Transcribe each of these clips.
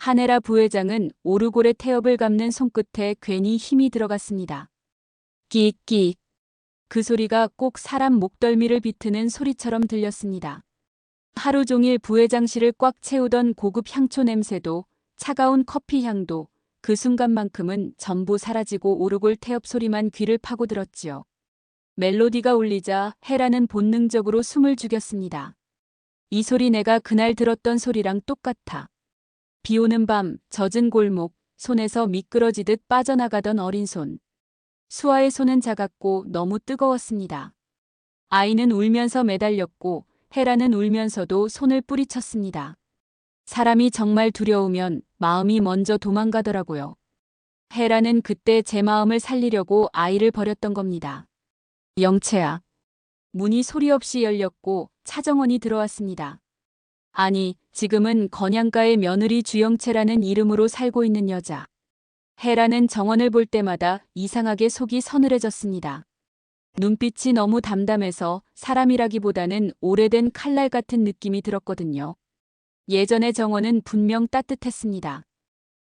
한혜라 부회장은 오르골의 태엽을 감는 손끝에 괜히 힘이 들어갔습니다. 끼익끼익. 그 소리가 꼭 사람 목덜미를 비트는 소리처럼 들렸습니다. 하루 종일 부회장실을 꽉 채우던 고급 향초 냄새도 차가운 커피 향도 그 순간만큼은 전부 사라지고 오르골 태엽 소리만 귀를 파고들었지요. 멜로디가 울리자 헤라는 본능적으로 숨을 죽였습니다. 이 소리 내가 그날 들었던 소리랑 똑같아. 비 오는 밤, 젖은 골목, 손에서 미끄러지듯 빠져나가던 어린 손. 수아의 손은 작았고 너무 뜨거웠습니다. 아이는 울면서 매달렸고 헤라는 울면서도 손을 뿌리쳤습니다. 사람이 정말 두려우면 마음이 먼저 도망가더라고요. 헤라는 그때 제 마음을 살리려고 아이를 버렸던 겁니다. 영채야. 문이 소리 없이 열렸고 차정원이 들어왔습니다. 아니, 지금은 건양가의 며느리 주영채라는 이름으로 살고 있는 여자. 헤라는 정원을 볼 때마다 이상하게 속이 서늘해졌습니다. 눈빛이 너무 담담해서 사람이라기보다는 오래된 칼날 같은 느낌이 들었거든요. 예전의 정원은 분명 따뜻했습니다.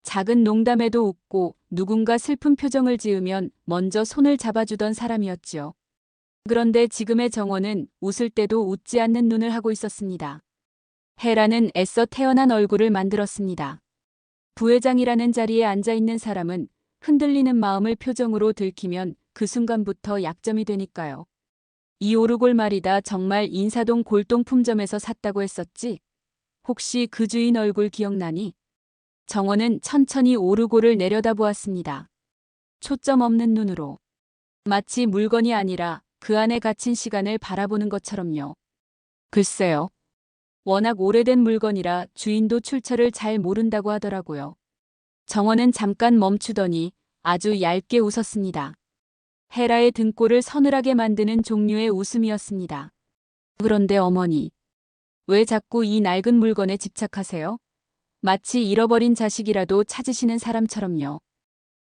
작은 농담에도 웃고 누군가 슬픈 표정을 지으면 먼저 손을 잡아주던 사람이었지요. 그런데 지금의 정원은 웃을 때도 웃지 않는 눈을 하고 있었습니다. 헤라는 애써 태어난 얼굴을 만들었습니다. 부회장이라는 자리에 앉아있는 사람은 흔들리는 마음을 표정으로 들키면 그 순간부터 약점이 되니까요. 이 오르골 말이다 정말 인사동 골동품점에서 샀다고 했었지? 혹시 그 주인 얼굴 기억나니? 정원은 천천히 오르골을 내려다보았습니다. 초점 없는 눈으로. 마치 물건이 아니라 그 안에 갇힌 시간을 바라보는 것처럼요. 글쎄요. 워낙 오래된 물건이라 주인도 출처를 잘 모른다고 하더라고요. 정원은 잠깐 멈추더니 아주 얇게 웃었습니다. 헤라의 등골을 서늘하게 만드는 종류의 웃음이었습니다. 그런데 어머니, 왜 자꾸 이 낡은 물건에 집착하세요? 마치 잃어버린 자식이라도 찾으시는 사람처럼요.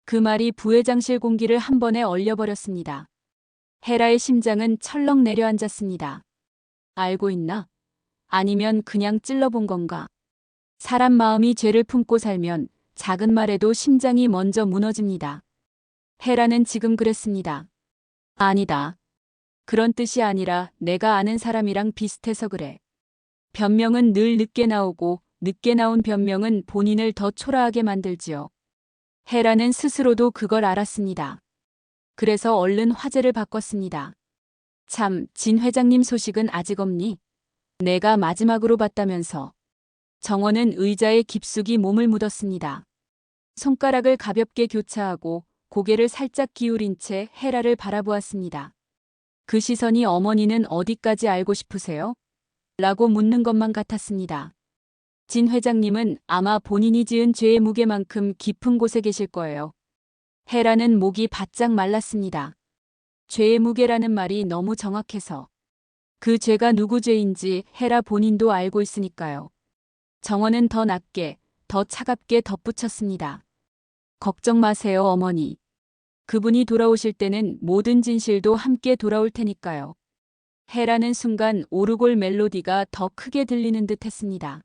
그 말이 부회장실 공기를 한 번에 얼려버렸습니다. 헤라의 심장은 철렁 내려앉았습니다. 알고 있나? 아니면 그냥 찔러본 건가? 사람 마음이 죄를 품고 살면 작은 말에도 심장이 먼저 무너집니다. 헤라는 지금 그랬습니다. 아니다. 그런 뜻이 아니라 내가 아는 사람이랑 비슷해서 그래. 변명은 늘 늦게 나오고 늦게 나온 변명은 본인을 더 초라하게 만들지요. 헤라는 스스로도 그걸 알았습니다. 그래서 얼른 화제를 바꿨습니다. 참, 진 회장님 소식은 아직 없니? 내가 마지막으로 봤다면서. 정원은 의자에 깊숙이 몸을 묻었습니다. 손가락을 가볍게 교차하고 고개를 살짝 기울인 채 헤라를 바라보았습니다. 그 시선이 어머니는 어디까지 알고 싶으세요? 라고 묻는 것만 같았습니다. 진 회장님은 아마 본인이 지은 죄의 무게만큼 깊은 곳에 계실 거예요. 헤라는 목이 바짝 말랐습니다. 죄의 무게라는 말이 너무 정확해서. 그 죄가 누구 죄인지 헤라 본인도 알고 있으니까요. 정원은 더 낮게, 더 차갑게 덧붙였습니다. 걱정 마세요, 어머니. 그분이 돌아오실 때는 모든 진실도 함께 돌아올 테니까요. 헤라는 순간 오르골 멜로디가 더 크게 들리는 듯 했습니다.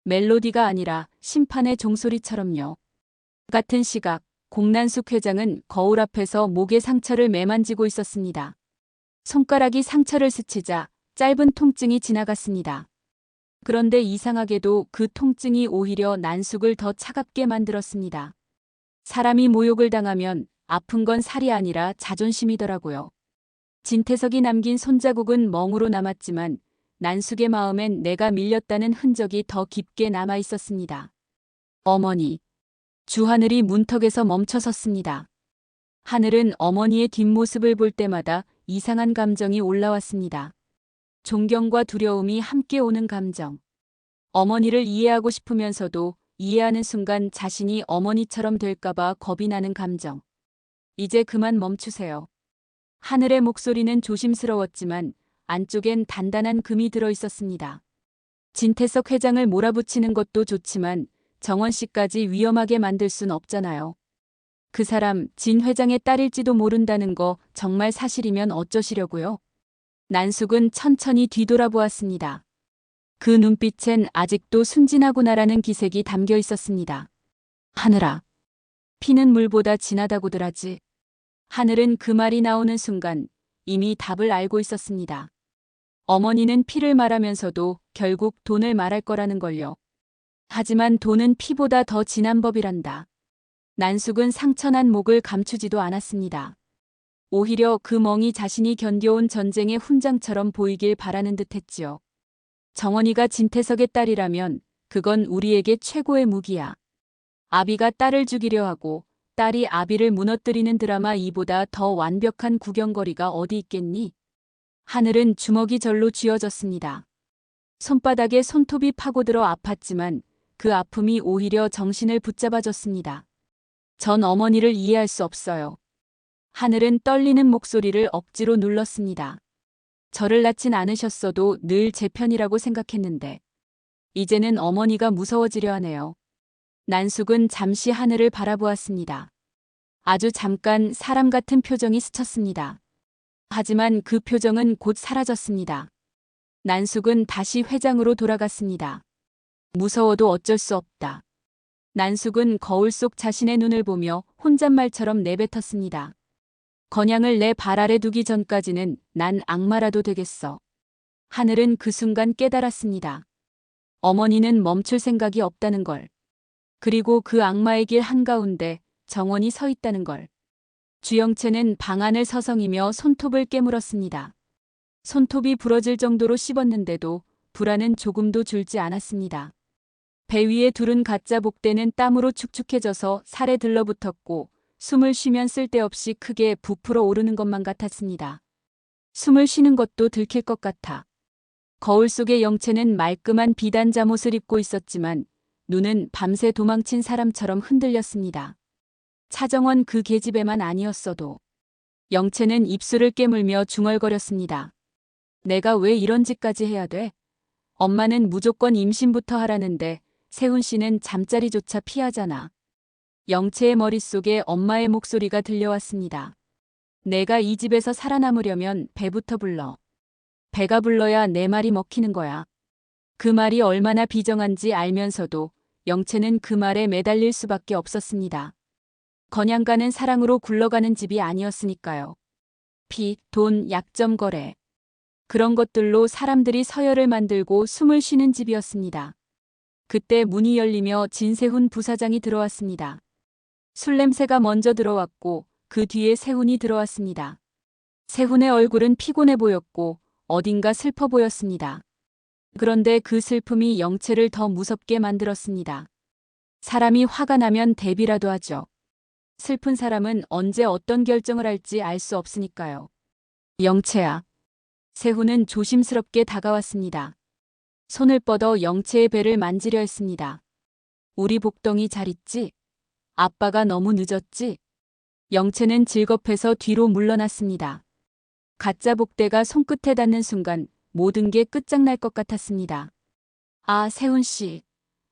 멜로디가 아니라 심판의 종소리처럼요. 같은 시각, 공난숙 회장은 거울 앞에서 목의 상처를 매만지고 있었습니다. 손가락이 상처를 스치자 짧은 통증이 지나갔습니다. 그런데 이상하게도 그 통증이 오히려 난숙을 더 차갑게 만들었습니다. 사람이 모욕을 당하면 아픈 건 살이 아니라 자존심이더라고요. 진태석이 남긴 손자국은 멍으로 남았지만 난숙의 마음엔 내가 밀렸다는 흔적이 더 깊게 남아 있었습니다. 어머니. 주하늘이 문턱에서 멈춰섰습니다. 하늘은 어머니의 뒷모습을 볼 때마다 이상한 감정이 올라왔습니다. 존경과 두려움이 함께 오는 감정. 어머니를 이해하고 싶으면서도 이해하는 순간 자신이 어머니처럼 될까봐 겁이 나는 감정. 이제 그만 멈추세요. 하늘의 목소리는 조심스러웠지만 안쪽엔 단단한 금이 들어 있었습니다. 진태석 회장을 몰아붙이는 것도 좋지만 정원 씨까지 위험하게 만들 순 없잖아요. 그 사람 진 회장의 딸일지도 모른다는 거 정말 사실이면 어쩌시려고요? 난숙은 천천히 뒤돌아보았습니다. 그 눈빛엔 아직도 순진하구나라는 기색이 담겨 있었습니다. 하늘아, 피는 물보다 진하다고들 하지. 하늘은 그 말이 나오는 순간 이미 답을 알고 있었습니다. 어머니는 피를 말하면서도 결국 돈을 말할 거라는 걸요. 하지만 돈은 피보다 더 진한 법이란다. 난숙은 상처난 목을 감추지도 않았습니다. 오히려 그 멍이 자신이 견뎌온 전쟁의 훈장처럼 보이길 바라는 듯했지요. 정원이가 진태석의 딸이라면 그건 우리에게 최고의 무기야. 아비가 딸을 죽이려 하고 딸이 아비를 무너뜨리는 드라마 이보다 더 완벽한 구경거리가 어디 있겠니? 하늘은 주먹이 절로 쥐어졌습니다. 손바닥에 손톱이 파고들어 아팠지만 그 아픔이 오히려 정신을 붙잡아줬습니다. 전 어머니를 이해할 수 없어요. 하늘은 떨리는 목소리를 억지로 눌렀습니다. 저를 낳진 않으셨어도 늘 제 편이라고 생각했는데 이제는 어머니가 무서워지려 하네요. 난숙은 잠시 하늘을 바라보았습니다. 아주 잠깐 사람 같은 표정이 스쳤습니다. 하지만 그 표정은 곧 사라졌습니다. 난숙은 다시 회장으로 돌아갔습니다. 무서워도 어쩔 수 없다. 난숙은 거울 속 자신의 눈을 보며 혼잣말처럼 내뱉었습니다. 건양을 내 발 아래 두기 전까지는 난 악마라도 되겠어. 하늘은 그 순간 깨달았습니다. 어머니는 멈출 생각이 없다는 걸. 그리고 그 악마의 길 한가운데 정원이 서 있다는 걸. 주영채는 방 안을 서성이며 손톱을 깨물었습니다. 손톱이 부러질 정도로 씹었는데도 불안은 조금도 줄지 않았습니다. 배 위에 두른 가짜 복대는 땀으로 축축해져서 살에 들러붙었고 숨을 쉬면 쓸데없이 크게 부풀어 오르는 것만 같았습니다. 숨을 쉬는 것도 들킬 것 같아. 거울 속의 영채는 말끔한 비단 잠옷을 입고 있었지만 눈은 밤새 도망친 사람처럼 흔들렸습니다. 차정원 그 계집애만 아니었어도. 영채는 입술을 깨물며 중얼거렸습니다. 내가 왜 이런 짓까지 해야 돼? 엄마는 무조건 임신부터 하라는데 세훈 씨는 잠자리조차 피하잖아. 영채의 머릿속에 엄마의 목소리가 들려왔습니다. 내가 이 집에서 살아남으려면 배부터 불러. 배가 불러야 내 말이 먹히는 거야. 그 말이 얼마나 비정한지 알면서도 영채는 그 말에 매달릴 수밖에 없었습니다. 건양가는 사랑으로 굴러가는 집이 아니었으니까요. 피, 돈, 약점 거래. 그런 것들로 사람들이 서열을 만들고 숨을 쉬는 집이었습니다. 그때 문이 열리며 진세훈 부사장이 들어왔습니다. 술 냄새가 먼저 들어왔고 그 뒤에 세훈이 들어왔습니다. 세훈의 얼굴은 피곤해 보였고 어딘가 슬퍼 보였습니다. 그런데 그 슬픔이 영채를 더 무섭게 만들었습니다. 사람이 화가 나면 대비라도 하죠. 슬픈 사람은 언제 어떤 결정을 할지 알 수 없으니까요. 영채야. 세훈은 조심스럽게 다가왔습니다. 손을 뻗어 영채의 배를 만지려 했습니다. 우리 복덩이 잘 있지? 아빠가 너무 늦었지? 영채는 질겁해서 뒤로 물러났습니다. 가짜 복대가 손끝에 닿는 순간 모든 게 끝장날 것 같았습니다. 아, 세훈 씨.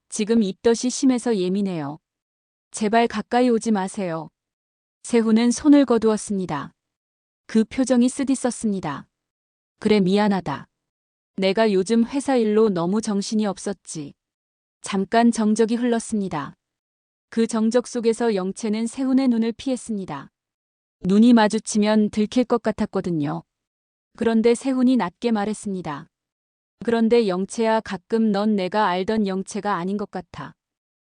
지금 입덧이 심해서 예민해요. 제발 가까이 오지 마세요. 세훈은 손을 거두었습니다. 그 표정이 쓰디썼습니다. 그래, 미안하다. 내가 요즘 회사 일로 너무 정신이 없었지. 잠깐 정적이 흘렀습니다. 그 정적 속에서 영채는 세훈의 눈을 피했습니다. 눈이 마주치면 들킬 것 같았거든요. 그런데 세훈이 낮게 말했습니다. 그런데 영채야, 가끔 넌 내가 알던 영채가 아닌 것 같아.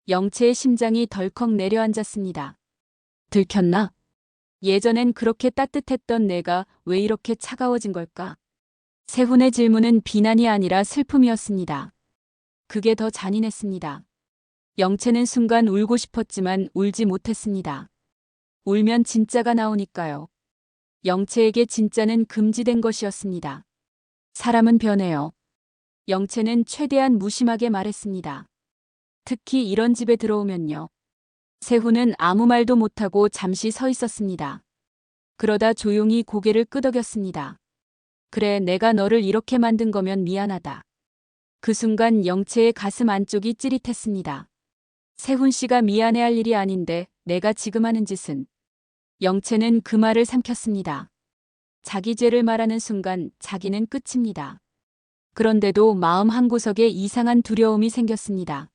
영채의 심장이 덜컥 내려앉았습니다. 들켰나? 예전엔 그렇게 따뜻했던 내가 왜 이렇게 차가워진 걸까? 세훈의 질문은 비난이 아니라 슬픔이었습니다. 그게 더 잔인했습니다. 영채는 순간 울고 싶었지만 울지 못했습니다. 울면 진짜가 나오니까요. 영채에게 진짜는 금지된 것이었습니다. 사람은 변해요. 영채는 최대한 무심하게 말했습니다. 특히 이런 집에 들어오면요. 세훈은 아무 말도 못하고 잠시 서 있었습니다. 그러다 조용히 고개를 끄덕였습니다. 그래, 내가 너를 이렇게 만든 거면 미안하다. 그 순간 영채의 가슴 안쪽이 찌릿했습니다. 세훈 씨가 미안해할 일이 아닌데 내가 지금 하는 짓은. 영채는 그 말을 삼켰습니다. 자기 죄를 말하는 순간 자기는 끝입니다. 그런데도 마음 한구석에 이상한 두려움이 생겼습니다.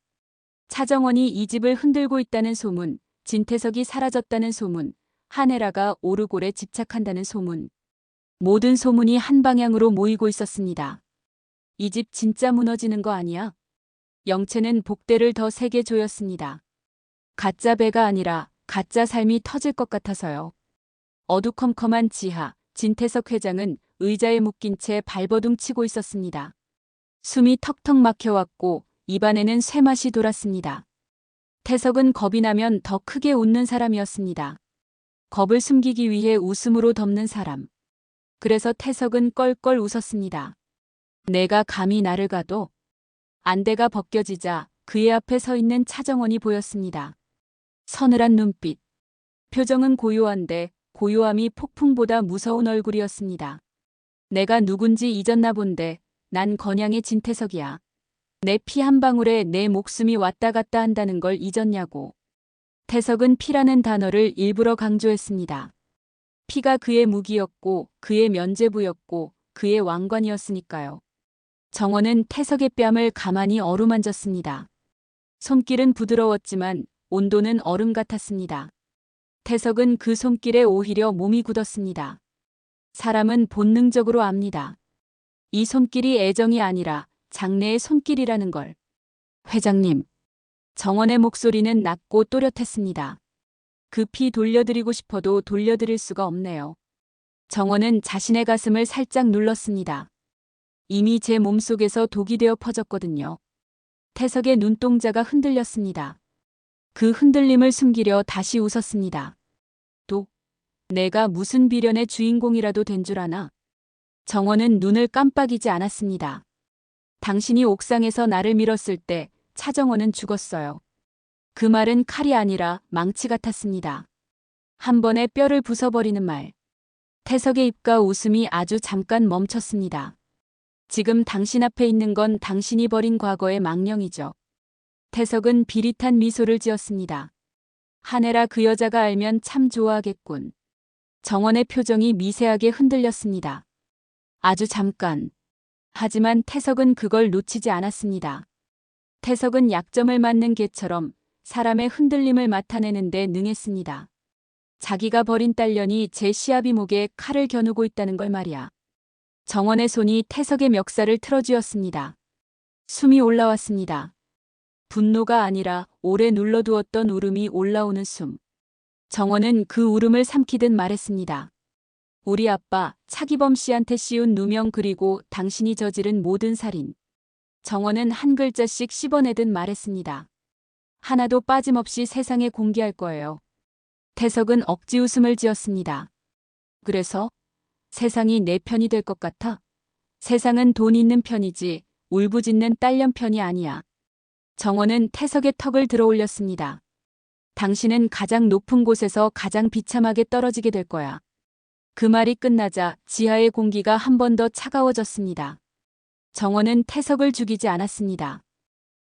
차정원이 이 집을 흔들고 있다는 소문, 진태석이 사라졌다는 소문, 한혜라가 오르골에 집착한다는 소문. 모든 소문이 한 방향으로 모이고 있었습니다. 이 집 진짜 무너지는 거 아니야? 영채는 복대를 더 세게 조였습니다. 가짜 배가 아니라 가짜 삶이 터질 것 같아서요. 어두컴컴한 지하, 진태석 회장은 의자에 묶인 채 발버둥 치고 있었습니다. 숨이 턱턱 막혀왔고 입안에는 쇠맛이 돌았습니다. 태석은 겁이 나면 더 크게 웃는 사람이었습니다. 겁을 숨기기 위해 웃음으로 덮는 사람. 그래서 태석은 껄껄 웃었습니다. 내가 감히 나를 가도? 안대가 벗겨지자 그의 앞에 서 있는 차정원이 보였습니다. 서늘한 눈빛. 표정은 고요한데 고요함이 폭풍보다 무서운 얼굴이었습니다. 내가 누군지 잊었나 본데 난 건양의 진태석이야. 내 피 한 방울에 내 목숨이 왔다 갔다 한다는 걸 잊었냐고. 태석은 피라는 단어를 일부러 강조했습니다. 피가 그의 무기였고 그의 면죄부였고 그의 왕관이었으니까요. 정원은 태석의 뺨을 가만히 어루만졌습니다. 손길은 부드러웠지만 온도는 얼음 같았습니다. 태석은 그 손길에 오히려 몸이 굳었습니다. 사람은 본능적으로 압니다. 이 손길이 애정이 아니라 장래의 손길이라는 걸. 회장님. 정원의 목소리는 낮고 또렷했습니다. 급히 돌려드리고 싶어도 돌려드릴 수가 없네요. 정원은 자신의 가슴을 살짝 눌렀습니다. 이미 제 몸속에서 독이 되어 퍼졌거든요. 태석의 눈동자가 흔들렸습니다. 그 흔들림을 숨기려 다시 웃었습니다. 또, 내가 무슨 비련의 주인공이라도 된 줄 아나? 정원은 눈을 깜빡이지 않았습니다. 당신이 옥상에서 나를 밀었을 때 차정원은 죽었어요. 그 말은 칼이 아니라 망치 같았습니다. 한 번에 뼈를 부숴버리는 말. 태석의 입과 웃음이 아주 잠깐 멈췄습니다. 지금 당신 앞에 있는 건 당신이 버린 과거의 망령이죠. 태석은 비릿한 미소를 지었습니다. 한혜라 그 여자가 알면 참 좋아하겠군. 정원의 표정이 미세하게 흔들렸습니다. 아주 잠깐. 하지만 태석은 그걸 놓치지 않았습니다. 태석은 약점을 맞는 개처럼 사람의 흔들림을 맡아내는 데 능했습니다. 자기가 버린 딸년이 제 시아비 목에 칼을 겨누고 있다는 걸 말이야. 정원의 손이 태석의 멱살을 틀어쥐었습니다. 숨이 올라왔습니다. 분노가 아니라 오래 눌러두었던 울음이 올라오는 숨. 정원은 그 울음을 삼키듯 말했습니다. 우리 아빠 차기범 씨한테 씌운 누명 그리고 당신이 저지른 모든 살인. 정원은 한 글자씩 씹어내듯 말했습니다. 하나도 빠짐없이 세상에 공개할 거예요. 태석은 억지 웃음을 지었습니다. 그래서? 세상이 내 편이 될 것 같아? 세상은 돈 있는 편이지 울부짖는 딸년 편이 아니야. 정원은 태석의 턱을 들어 올렸습니다. 당신은 가장 높은 곳에서 가장 비참하게 떨어지게 될 거야. 그 말이 끝나자 지하의 공기가 한 번 더 차가워졌습니다. 정원은 태석을 죽이지 않았습니다.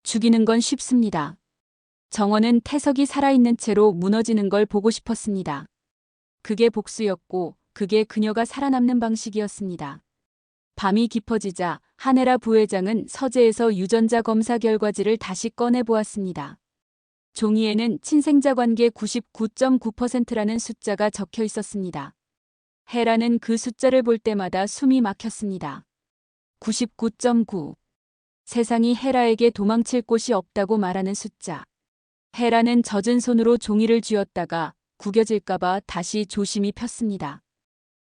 죽이는 건 쉽습니다. 정원은 태석이 살아있는 채로 무너지는 걸 보고 싶었습니다. 그게 복수였고 그게 그녀가 살아남는 방식이었습니다. 밤이 깊어지자 한혜라 부회장은 서재에서 유전자 검사 결과지를 다시 꺼내보았습니다. 종이에는 친생자 관계 99.9%라는 숫자가 적혀 있었습니다. 혜라는 그 숫자를 볼 때마다 숨이 막혔습니다. 99.9. 세상이 혜라에게 도망칠 곳이 없다고 말하는 숫자. 혜라는 젖은 손으로 종이를 쥐었다가 구겨질까봐 다시 조심히 폈습니다.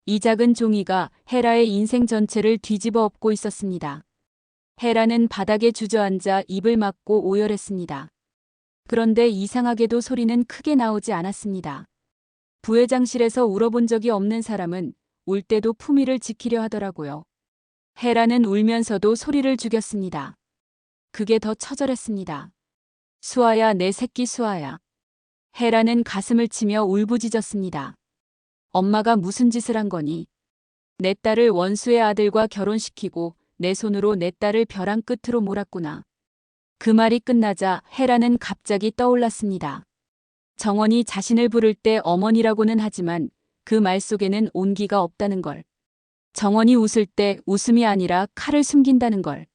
이 작은 종이가 혜라의 인생 전체를 뒤집어 엎고 있었습니다. 혜라는 바닥에 주저앉아 입을 막고 오열했습니다. 그런데 이상하게도 소리는 크게 나오지 않았습니다. 부회장실에서 울어본 적이 없는 사람은 울 때도 품위를 지키려 하더라고요. 혜라는 울면서도 소리를 죽였습니다. 그게 더 처절했습니다. 수아야, 내 새끼 수아야. 혜라는 가슴을 치며 울부짖었습니다. 엄마가 무슨 짓을 한 거니? 내 딸을 원수의 아들과 결혼시키고 내 손으로 내 딸을 벼랑 끝으로 몰았구나. 그 말이 끝나자 혜라는 갑자기 떠올랐습니다. 정원이 자신을 부를 때 어머니라고는 하지만 그 말 속에는 온기가 없다는 걸. 정원이 웃을 때 웃음이 아니라 칼을 숨긴다는 걸.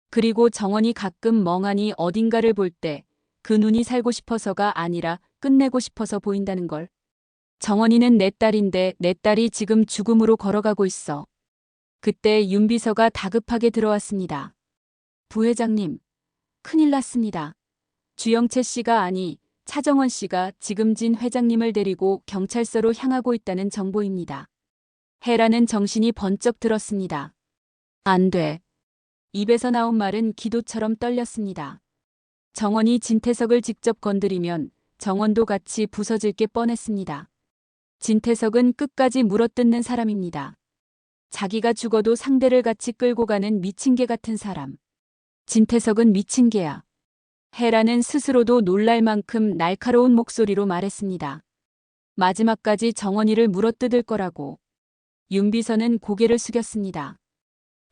그리고 정원이 가끔 멍하니 어딘가를 볼 때 그 눈이 살고 싶어서가 아니라 끝내고 싶어서 보인다는 걸. 정원이는 내 딸인데 내 딸이 지금 죽음으로 걸어가고 있어. 그때 윤비서가 다급하게 들어왔습니다. 부회장님, 큰일 났습니다. 주영채 씨가 아니 차정원 씨가 지금 진 회장님을 데리고 경찰서로 향하고 있다는 정보입니다. 해라는 정신이 번쩍 들었습니다. 안 돼. 입에서 나온 말은 기도처럼 떨렸습니다. 정원이 진태석을 직접 건드리면 정원도 같이 부서질 게 뻔했습니다. 진태석은 끝까지 물어뜯는 사람입니다. 자기가 죽어도 상대를 같이 끌고 가는 미친 개 같은 사람. 진태석은 미친 개야. 해라는 스스로도 놀랄 만큼 날카로운 목소리로 말했습니다. 마지막까지 정원이를 물어뜯을 거라고. 윤비서는 고개를 숙였습니다.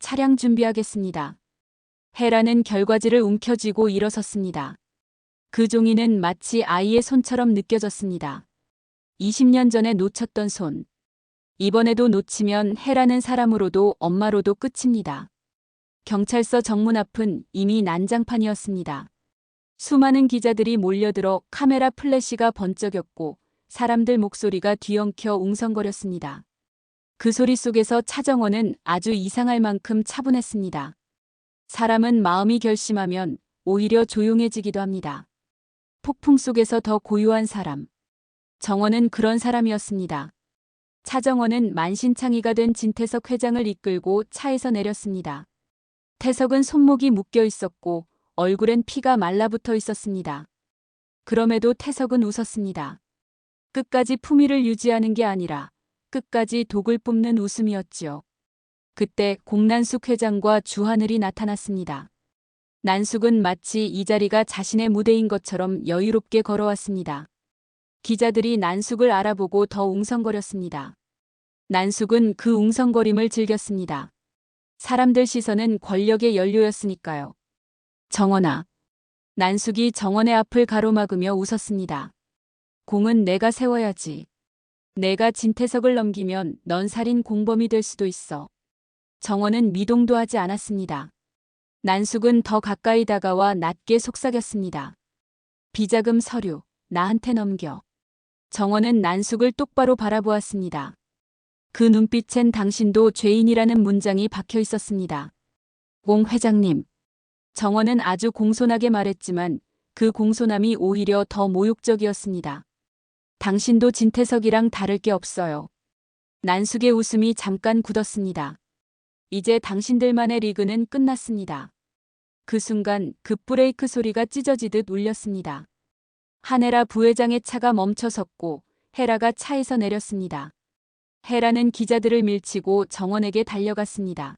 차량 준비하겠습니다. 해라는 결과지를 움켜쥐고 일어섰습니다. 그 종이는 마치 아이의 손처럼 느껴졌습니다. 20년 전에 놓쳤던 손. 이번에도 놓치면 해라는 사람으로도 엄마로도 끝입니다. 경찰서 정문 앞은 이미 난장판이었습니다. 수많은 기자들이 몰려들어 카메라 플래시가 번쩍였고 사람들 목소리가 뒤엉켜 웅성거렸습니다. 그 소리 속에서 차정원은 아주 이상할 만큼 차분했습니다. 사람은 마음이 결심하면 오히려 조용해지기도 합니다. 폭풍 속에서 더 고요한 사람. 정원은 그런 사람이었습니다. 차정원은 만신창이가 된 진태석 회장을 이끌고 차에서 내렸습니다. 태석은 손목이 묶여 있었고 얼굴엔 피가 말라붙어 있었습니다. 그럼에도 태석은 웃었습니다. 끝까지 품위를 유지하는 게 아니라 끝까지 독을 뿜는 웃음이었지요. 그때 공난숙 회장과 주하늘이 나타났습니다. 난숙은 마치 이 자리가 자신의 무대인 것처럼 여유롭게 걸어왔습니다. 기자들이 난숙을 알아보고 더 웅성거렸습니다. 난숙은 그 웅성거림을 즐겼습니다. 사람들 시선은 권력의 연료였으니까요. 정원아. 난숙이 정원의 앞을 가로막으며 웃었습니다. 공은 내가 세워야지. 내가 진태석을 넘기면 넌 살인 공범이 될 수도 있어. 정원은 미동도 하지 않았습니다. 난숙은 더 가까이 다가와 낮게 속삭였습니다. 비자금 서류, 나한테 넘겨. 정원은 난숙을 똑바로 바라보았습니다. 그 눈빛엔 당신도 죄인이라는 문장이 박혀 있었습니다. 공 회장님. 정원은 아주 공손하게 말했지만 그 공손함이 오히려 더 모욕적이었습니다. 당신도 진태석이랑 다를 게 없어요. 난숙의 웃음이 잠깐 굳었습니다. 이제 당신들만의 리그는 끝났습니다. 그 순간 급브레이크 소리가 찢어지듯 울렸습니다. 한혜라 부회장의 차가 멈춰섰고 헤라가 차에서 내렸습니다. 헤라는 기자들을 밀치고 정원에게 달려갔습니다.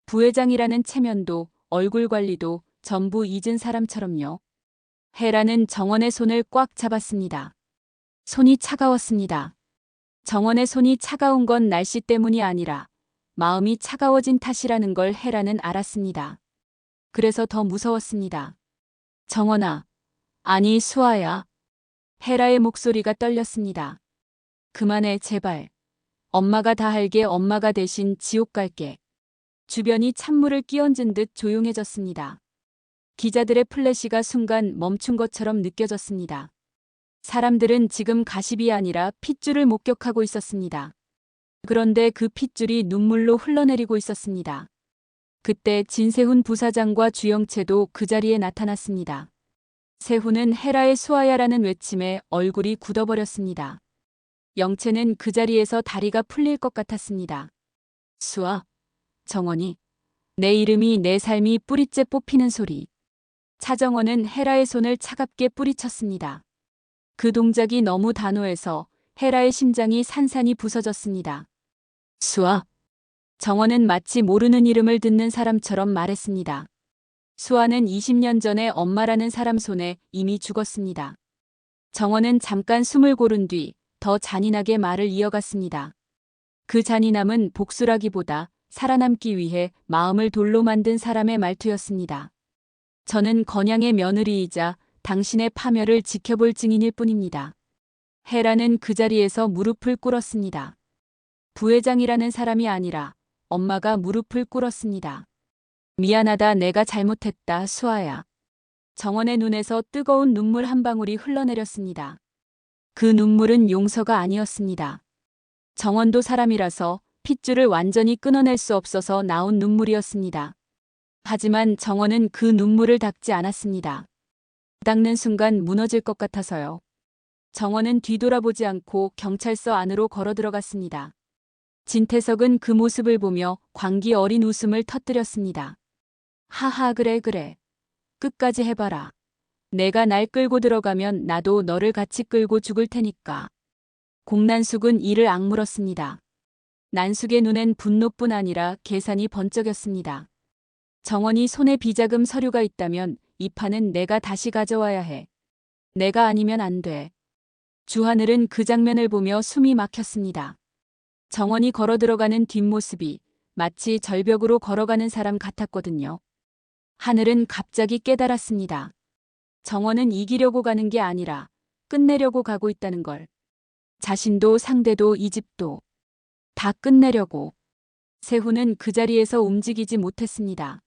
부회장이라는 체면도 얼굴 관리도 전부 잊은 사람처럼요. 헤라는 정원의 손을 꽉 잡았습니다. 손이 차가웠습니다. 정원의 손이 차가운 건 날씨 때문이 아니라 마음이 차가워진 탓이라는 걸 헤라는 알았습니다. 그래서 더 무서웠습니다. 정원아. 아니 수아야. 헤라의 목소리가 떨렸습니다. 그만해 제발. 엄마가 다 할게 엄마가 대신 지옥 갈게. 주변이 찬물을 끼얹은 듯 조용해졌습니다. 기자들의 플래시가 순간 멈춘 것처럼 느껴졌습니다. 사람들은 지금 가십이 아니라 핏줄을 목격하고 있었습니다. 그런데 그 핏줄이 눈물로 흘러내리고 있었습니다. 그때 진세훈 부사장과 주영채도 그 자리에 나타났습니다. 세훈은 헤라의 수아야라는 외침에 얼굴이 굳어버렸습니다. 영채는 그 자리에서 다리가 풀릴 것 같았습니다. 수아, 정원이, 내 이름이 내 삶이 뿌리째 뽑히는 소리. 차정원은 헤라의 손을 차갑게 뿌리쳤습니다. 그 동작이 너무 단호해서 헤라의 심장이 산산이 부서졌습니다. 수아. 정원은 마치 모르는 이름을 듣는 사람처럼 말했습니다. 수아는 20년 전에 엄마라는 사람 손에 이미 죽었습니다. 정원은 잠깐 숨을 고른 뒤 더 잔인하게 말을 이어갔습니다. 그 잔인함은 복수라기보다 살아남기 위해 마음을 돌로 만든 사람의 말투였습니다. 저는 건양의 며느리이자 당신의 파멸을 지켜볼 증인일 뿐입니다. 헤라는 그 자리에서 무릎을 꿇었습니다. 부회장이라는 사람이 아니라 엄마가 무릎을 꿇었습니다. 미안하다. 내가 잘못했다. 수아야. 정원의 눈에서 뜨거운 눈물 한 방울이 흘러내렸습니다. 그 눈물은 용서가 아니었습니다. 정원도 사람이라서 핏줄을 완전히 끊어낼 수 없어서 나온 눈물이었습니다. 하지만 정원은 그 눈물을 닦지 않았습니다. 닦는 순간 무너질 것 같아서요. 정원은 뒤돌아보지 않고 경찰서 안으로 걸어 들어갔습니다. 진태석은 그 모습을 보며 광기 어린 웃음을 터뜨렸습니다. 하하, 그래 그래. 끝까지 해봐라. 내가 날 끌고 들어가면 나도 너를 같이 끌고 죽을 테니까. 공난숙은 이를 악물었습니다. 난숙의 눈엔 분노뿐 아니라 계산이 번쩍였습니다. 정원이 손에 비자금 서류가 있다면 이 판은 내가 다시 가져와야 해. 내가 아니면 안 돼. 주하늘은 그 장면을 보며 숨이 막혔습니다. 정원이 걸어 들어가는 뒷모습이 마치 절벽으로 걸어가는 사람 같았거든요. 하늘은 갑자기 깨달았습니다. 정원은 이기려고 가는 게 아니라 끝내려고 가고 있다는 걸. 자신도 상대도 이 집도 다 끝내려고. 세훈은 그 자리에서 움직이지 못했습니다.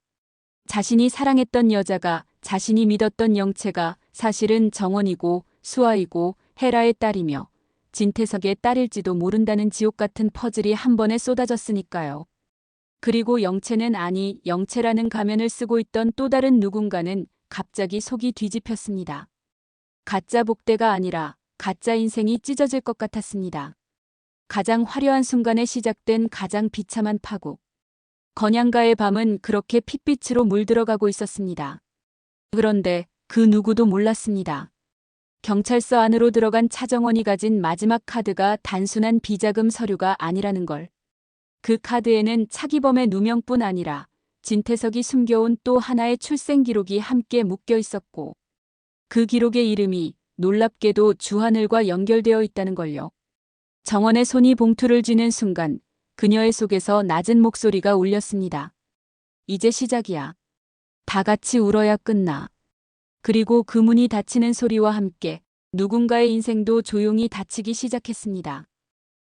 자신이 사랑했던 여자가, 자신이 믿었던 영채가 사실은 정원이고 수아이고 헤라의 딸이며 진태석의 딸일지도 모른다는 지옥 같은 퍼즐이 한 번에 쏟아졌으니까요. 그리고 영채는, 아니 영채라는 가면을 쓰고 있던 또 다른 누군가는 갑자기 속이 뒤집혔습니다. 가짜 복대가 아니라 가짜 인생이 찢어질 것 같았습니다. 가장 화려한 순간에 시작된 가장 비참한 파국. 건양가의 밤은 그렇게 핏빛으로 물들어가고 있었습니다. 그런데 그 누구도 몰랐습니다. 경찰서 안으로 들어간 차정원이 가진 마지막 카드가 단순한 비자금 서류가 아니라는 걸. 그 카드에는 차기범의 누명뿐 아니라 진태석이 숨겨온 또 하나의 출생 기록이 함께 묶여 있었고, 그 기록의 이름이 놀랍게도 주하늘과 연결되어 있다는 걸요. 정원의 손이 봉투를 쥐는 순간 그녀의 속에서 낮은 목소리가 울렸습니다. 이제 시작이야. 다 같이 울어야 끝나. 그리고 그 문이 닫히는 소리와 함께 누군가의 인생도 조용히 닫히기 시작했습니다.